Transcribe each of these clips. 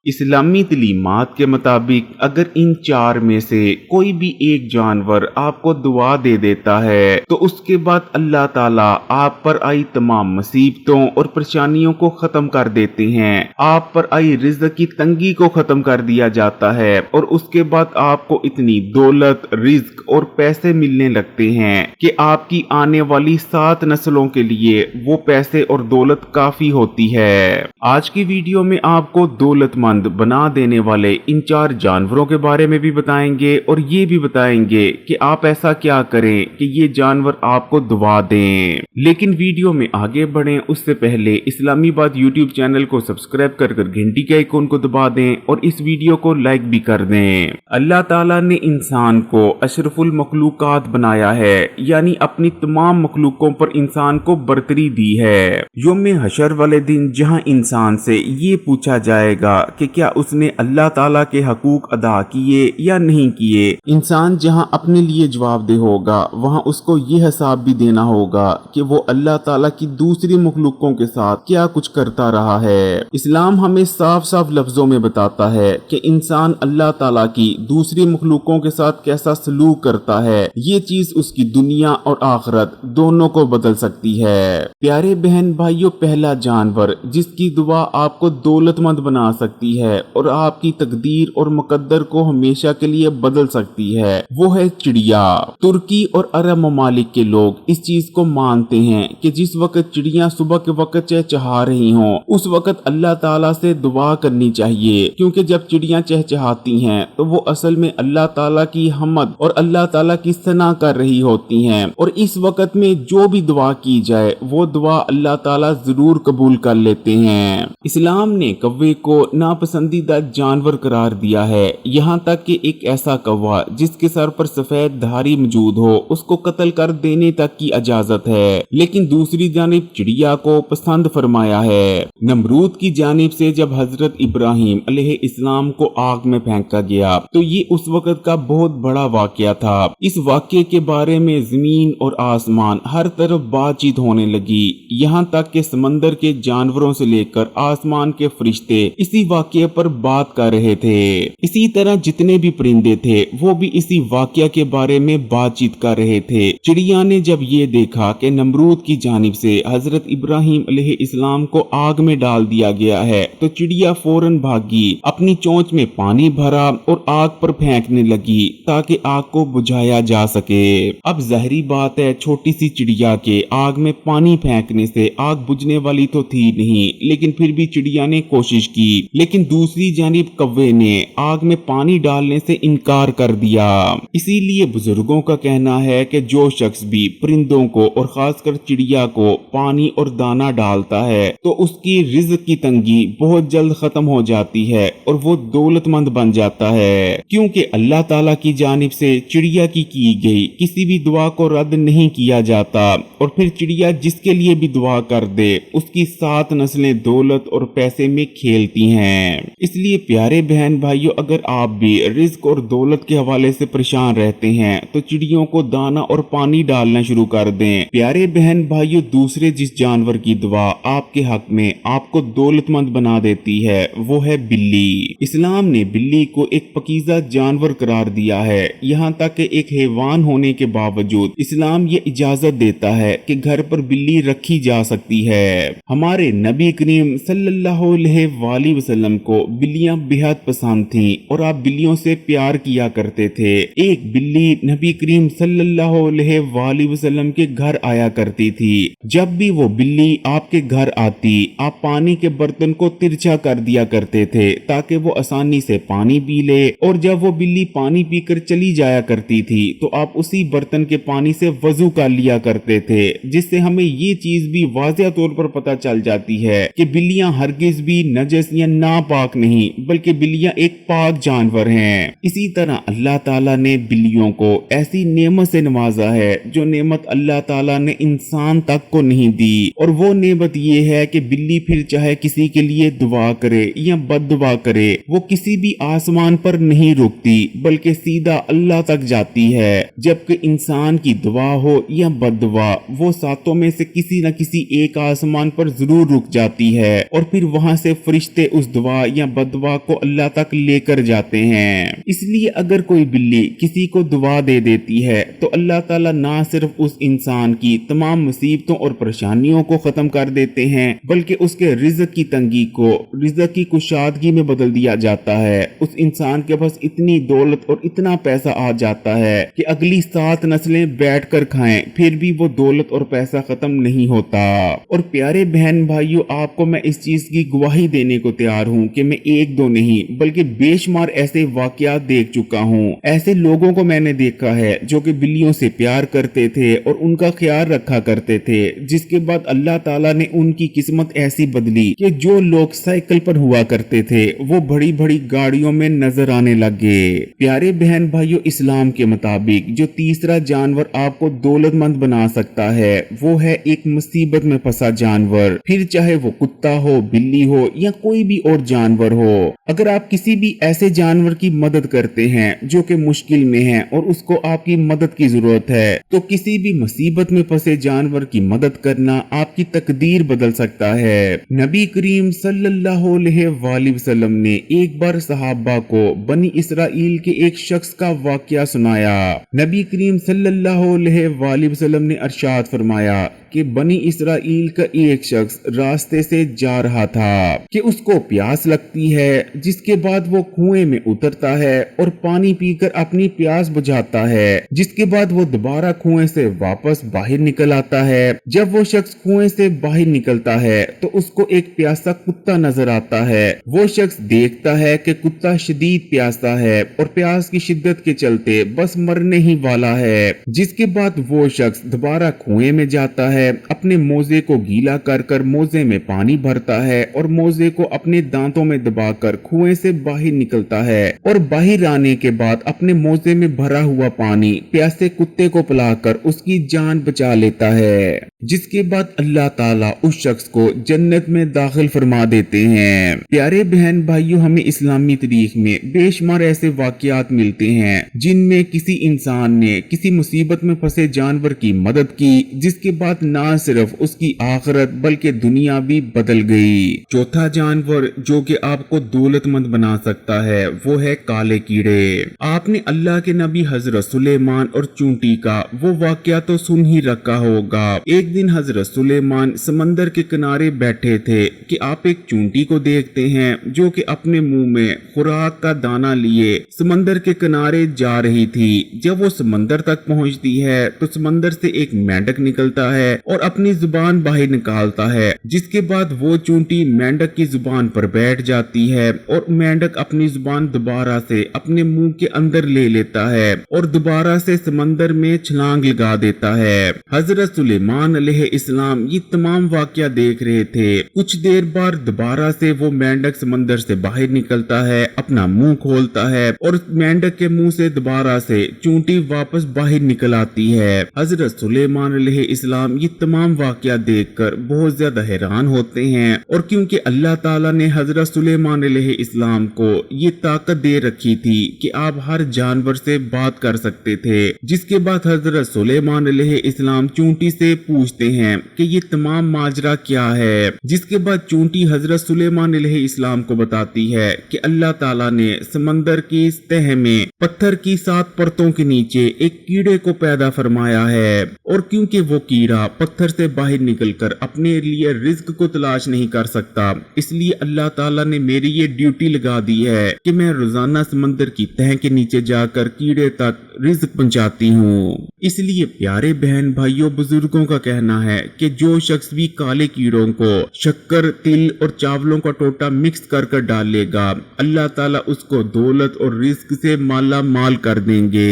اسلامی تعلیمات کے مطابق اگر ان چار میں سے کوئی بھی ایک جانور آپ کو دعا دے دیتا ہے تو اس کے بعد اللہ تعالیٰ آپ پر آئی تمام مصیبتوں اور پریشانیوں کو ختم کر دیتے ہیں، آپ پر آئی رزق کی تنگی کو ختم کر دیا جاتا ہے اور اس کے بعد آپ کو اتنی دولت، رزق اور پیسے ملنے لگتے ہیں کہ آپ کی آنے والی 7 نسلوں کے لیے وہ پیسے اور دولت کافی ہوتی ہے۔ آج کی ویڈیو میں آپ کو دولت مند بنا دینے والے ان 4 جانوروں کے بارے میں بھی بتائیں گے اور یہ بھی بتائیں گے کہ آپ ایسا کیا کریں کہ یہ جانور آپ کو دعا دیں۔ لیکن ویڈیو میں آگے بڑھیں اس سے پہلے اسلامی بات یوٹیوب چینل کو سبسکرائب کر گھنٹی کے آئیکن کو دبا دیں اور اس ویڈیو کو لائک بھی کر دیں۔ اللہ تعالیٰ نے انسان کو اشرف المخلوقات بنایا ہے، یعنی اپنی تمام مخلوقوں پر انسان کو برتری دی ہے۔ یوم حشر والے دن جہاں انسان سے یہ پوچھا جائے گا کہ کیا اس نے اللہ تعالیٰ کے حقوق ادا کیے یا نہیں کیے، انسان جہاں اپنے لیے جواب دہ ہوگا وہاں اس کو یہ حساب بھی دینا ہوگا کہ وہ اللہ تعالیٰ کی دوسری مخلوقوں کے ساتھ کیا کچھ کرتا رہا ہے۔ اسلام ہمیں صاف صاف لفظوں میں بتاتا ہے کہ انسان اللہ تعالیٰ کی دوسری مخلوقوں کے ساتھ کیسا سلوک کرتا ہے، یہ چیز اس کی دنیا اور آخرت دونوں کو بدل سکتی ہے۔ پیارے بہن بھائیوں، پہلا جانور جس کی دعا آپ کو دولت مند بنا سکتی ہے اور آپ کی تقدیر اور مقدر کو ہمیشہ کے لیے بدل سکتی ہے وہ ہے چڑیا۔ ترکی اور عرب ممالک کے لوگ اس چیز کو مانتے ہیں کہ جس وقت چڑیاں صبح کے وقت چہچہا رہی ہوں اس وقت اللہ تعالیٰ سے دعا کرنی چاہیے، کیونکہ جب چڑیاں چہچہاتی ہیں تو وہ اصل میں اللہ تعالیٰ کی حمد اور اللہ تعالیٰ کی ثنا کر رہی ہوتی ہیں، اور اس وقت میں جو بھی دعا کی جائے وہ دعا اللہ تعالیٰ ضرور قبول کر لیتے ہیں۔ اسلام نے کوے کو ناپسندیدہ جانور قرار دیا ہے، یہاں تک کہ ایک ایسا کوا جس کے سر پر سفید دھاری موجود ہو اس کو قتل کر دینے تک کی اجازت ہے، لیکن دوسری جانب چڑیا کو پسند فرمایا ہے۔ نمرود کی جانب سے جب حضرت ابراہیم علیہ السلام کو آگ میں پھینکا گیا تو یہ اس وقت کا بہت بڑا واقعہ تھا۔ اس واقعے کے بارے میں زمین اور آسمان ہر طرف بات چیت ہونے لگی، یہاں تک کہ سمندر کے جانوروں سے لے کر آسمان کے فرشتے اسی واقعے پر بات کر رہے تھے۔ اسی طرح جتنے بھی پرندے تھے وہ بھی اسی واقعہ کے بارے میں بات چیت کر رہے تھے۔ چڑیا نے جب یہ دیکھا کہ نمرود کی جانب سے حضرت ابراہیم علیہ السلام کو آگ میں ڈال دیا گیا ہے تو چڑیا فوراً بھاگی، اپنی چونچ میں پانی بھرا اور آگ پر پھینکنے لگی تاکہ آگ کو بجھایا جا سکے۔ اب ظاہری بات ہے چھوٹی سی چڑیا کے آگ میں پانی پھینکنے سے آگ بجھنے والی تو تھی نہیں، لیکن پھر بھی چڑیا نے کوشش کی، لیکن دوسری جانب کوے نے آگ میں پانی ڈالنے سے انکار کر دیا۔ اسی لیے بزرگوں کا کہنا ہے کہ جو شخص بھی پرندوں کو اور خاص کر چڑیا کو پانی اور دانہ ڈالتا ہے تو اس کی رزق کی تنگی بہت جلد ختم ہو جاتی ہے اور وہ دولت مند بن جاتا ہے، کیونکہ اللہ تعالیٰ کی جانب سے چڑیا کی گئی کسی بھی دعا کو رد نہیں کیا جاتا، اور پھر چڑیا جس کے لیے بھی دعا کر دے اس کی 7 نسلیں دولت اور پیسے میں کھیلتی ہیں۔ اس لیے پیارے بہن بھائیوں، اگر آپ بھی رزق اور دولت کے حوالے سے پریشان رہتے ہیں تو چڑیوں کو دانہ اور پانی ڈالنا شروع کر دیں۔ پیارے بہن بھائیوں، دوسرے جس جانور کی دعا آپ کے حق میں آپ کو دولت مند بنا دیتی ہے وہ ہے بلی۔ اسلام نے بلی کو ایک پاکیزہ جانور قرار دیا ہے، یہاں تک کہ ایک حیوان ہونے کے باوجود اسلام یہ اجازت دیتا ہے کہ گھر پر بلی رکھی جا سکتی ہے۔ ہمارے نبی کریم صلی اللہ علیہ وآلہ وسلم کو بلیاں بہت پسند تھیں اور آپ بلیوں سے پیار کیا کرتے تھے۔ ایک بلی نبی کریم صلی اللہ علیہ وآلہ وسلم کے گھر آیا کرتی تھی۔ جب بھی وہ بلی آپ کے گھر آتی آپ پانی کے برتن کو ترچھا کر دیا کرتے تھے تاکہ وہ آسانی سے پانی پی لے، اور جب وہ بلی پانی پی کر چلی جایا کرتی تھی تو آپ اسی برتن کے پانی سے وضو کر لیا کرتے تھے، جس سے ہمیں یہ چیز بھی واضح طور پر پتہ چل جاتی ہے کہ بلیاں ہرگز بھی نجس یا ناپاک نہیں بلکہ بلیاں ایک پاک جانور ہیں۔ اسی طرح اللہ تعالیٰ نے بلیوں کو ایسی نعمت سے نوازا ہے جو نعمت اللہ تعالیٰ نے انسان تک کو نہیں دی، اور وہ نعمت یہ ہے کہ بلی پھر چاہے کسی کے لیے دعا کرے یا بد دعا کرے وہ کسی بھی آسمان پر نہیں رکتی بلکہ سیدھا اللہ تک جاتی ہے، جبکہ انسان کی دعا ہو یا بد دعا وہ ساتوں میں سے کسی نہ کسی ایک آسمان پر ضرور رک جاتی ہے، اور پھر وہاں سے فرشتے اس دعا दुआ या बदवा को अल्लाह तक लेकर जाते हैं। इसलिए अगर कोई बिल्ली किसी को दुआ दे देती है तो अल्लाह ताला ना सिर्फ उस इंसान की तमाम मुसीबतों और परेशानियों को खत्म कर देते हैं बल्कि उसके रिज़्क की तंगी को रिज़्क की कुशादगी में बदल दिया जाता है। उस इंसान के पास इतनी दौलत और इतना पैसा आ जाता है कि अगली 7 नस्लें बैठकर खाएं फिर भी वो दौलत और पैसा खत्म नहीं होता। और प्यारे बहन भाइयों, आपको मैं इस चीज की गवाही देने को तैयार हूँ कि मैं एक दो नहीं बल्कि बेशुमार ऐसे वाकयात देख चुका हूँ। ऐसे लोगों को मैंने देखा है जो कि बिल्लियों से प्यार करते थे और उनका ख्याल रखा करते थे, जिसके बाद अल्लाह ताला ने उनकी किस्मत ऐसी बदली कि जो लोग साइकिल पर हुआ करते थे वो बड़ी बड़ी गाड़ियों में नजर आने लगे। प्यारे बहन भाइयों, इस्लाम के मुताबिक जो तीसरा जानवर आपको दौलतमंद बना सकता है वो है एक मुसीबत में फंसा जानवर, फिर चाहे वो कुत्ता हो, बिल्ली हो या कोई भी और जानवर हो। अगर आप किसी भी ऐसे जानवर की मदद करते हैं जो कि मुश्किल में है और उसको आपकी मदद की जरूरत है तो किसी भी मुसीबत में फंसे जानवर की मदद करना आपकी तकदीर बदल सकता है। नबी करीम सल्लल्लाहु अलैहि वसल्लम ने एक बार सहाबा को बनी इसराइल के एक शख्स का वाकया सुनाया। नबी करीम सल्लल्लाहु अलैहि वसल्लम ने अरशाद फरमाया कि बनी इसराइल का एक शख्स रास्ते से जा रहा था कि उसको प्यास लगती है, जिसके बाद वो कुएं में उतरता है और पानी पीकर अपनी प्यास बुझाता है, जिसके बाद वो दोबारा कुएं से वापस बाहर निकल आता है। जब वो शख्स कुएं से बाहर निकलता है तो उसको एक प्यासा कुत्ता नजर आता है। वो शख्स देखता है कि कुत्ता शदीद प्यासा है और प्यास की शिद्दत के चलते बस मरने ही वाला है। जिसके बाद वो शख्स दोबारा कुएं में जाता है, अपने मोजे को गीला कर कर मोजे में पानी भरता है और मोजे को अपने दांतों में दबाकर कुएं से बाहर निकलता है और बाहर आने के बाद अपने मोजे में भरा हुआ पानी प्यासे कुत्ते को पिलाकर उसकी जान बचा लेता है। जिसके बाद अल्लाह ताला उस शख्स को जन्नत में दाखिल फरमा देते हैं। प्यारे बहन भाइयों, हमें इस्लामी तारीख में बेशुमार ऐसे वाकयात मिलते हैं जिनमें किसी इंसान ने किसी मुसीबत में फंसे जानवर की मदद की, जिसके बाद ना सिर्फ उसकी आखिरत बल्कि दुनिया भी बदल गई। चौथा जानवर जो कि आपको दौलतमंद बना सकता है वो है काले कीड़े। आपने अल्लाह के नबी हजरत सुलेमान और चूंटी का वो वाकया तो सुन ही रखा होगा। एक दिन हजरत सुलेमान समंदर के किनारे बैठे थे कि आप एक चूंटी को देखते हैं जो कि अपने मुंह में खुराक का दाना लिए समंदर के किनारे जा रही थी। जब वो समंदर तक पहुंचती है तो समंदर से एक मेंढक निकलता है और अपनी जुबान बाहर निकालता है, जिसके बाद वो चूंटी मेंढक की जुबान पर बैठ जाती है और मेंढक अपनी जुबान दोबारा से अपने मुंह के अंदर ले लेता है और दोबारा से समंदर में छलांग लगा देता है। हजरत सुलेमान अलैहिस्सलाम ये तमाम वाकया देख रहे थे। कुछ देर बाद दोबारा से वो मेंढक समंदर से बाहर निकलता है, अपना मुंह खोलता है और मेंढक के मुंह से दोबारा से चूंटी वापस बाहर निकल आती है। हजरत सुलेमान अलैहिस्सलाम ये तमाम वाकया देखकर बहुत ज्यादा हैरान होते हैं और क्योंकि अल्लाह ताला ने हजरत सुलेमान अलैहिस्सलाम को ये ताकत दे रखी थी कि आप हर जानवर से बात कर सकते थे। जिसके बाद हजरत सुलेमान अलैहिस्सलाम चूंटी से पूछते हैं कि ये तमाम माजरा क्या है। जिसके बाद चूंटी हजरत सुलेमान अलैहिस्सलाम को बताती है कि अल्लाह ताला ने समंदर की तह में पत्थर की 7 परतों के नीचे एक कीड़े को पैदा फरमाया है और क्योंकि वो कीड़ा पत्थर से बाहर निकलकर अपने लिए रिज्क को तलाश नहीं कर सकता, इसलिए अल्लाह ताला ने मेरी ये ड्यूटी लगा दी है कि मैं रोजाना समंदर की तह के नीचे जाकर कीड़े तक रिज्क पहुंचाती हूँ। इसलिए प्यारे बहन भाइयों, बुजुर्गों का कहना है कि जो शख्स भी काले कीड़ों को शक्कर, तिल और चावलों का टोटा मिक्स कर कर डालेगा, अल्लाह ताला उसको दौलत और रिज्क से माला माल कर देंगे।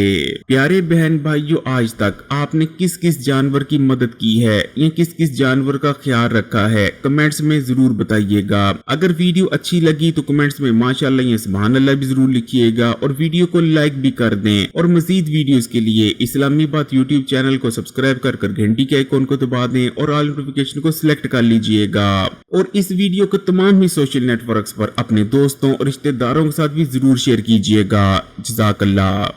प्यारे बहन भाइयों, आज तक आपने किस किस जानवर की मदद की है या किस किस जानवर का ख्याल रखा है, कमेंट्स में जरूर बताइएगा। अगर वीडियो अच्छी लगी तो कमेंट्स में माशाअल्लाह या सुभान अल्लाह भी जरूर लिखिएगा और वीडियो को लाइक भी कर दें। और मजीद वीडियोस के लिए इस्लामी बात यूट्यूब चैनल को सब्सक्राइब कर कर घंटी के आइकॉन को दबा दें और ऑल नोटिफिकेशन को सिलेक्ट कर लीजिएगा। और इस वीडियो को तमाम ही सोशल नेटवर्क्स पर अपने दोस्तों और रिश्तेदारों के साथ भी जरूर शेयर कीजिएगा। जज़ाकल्लाह।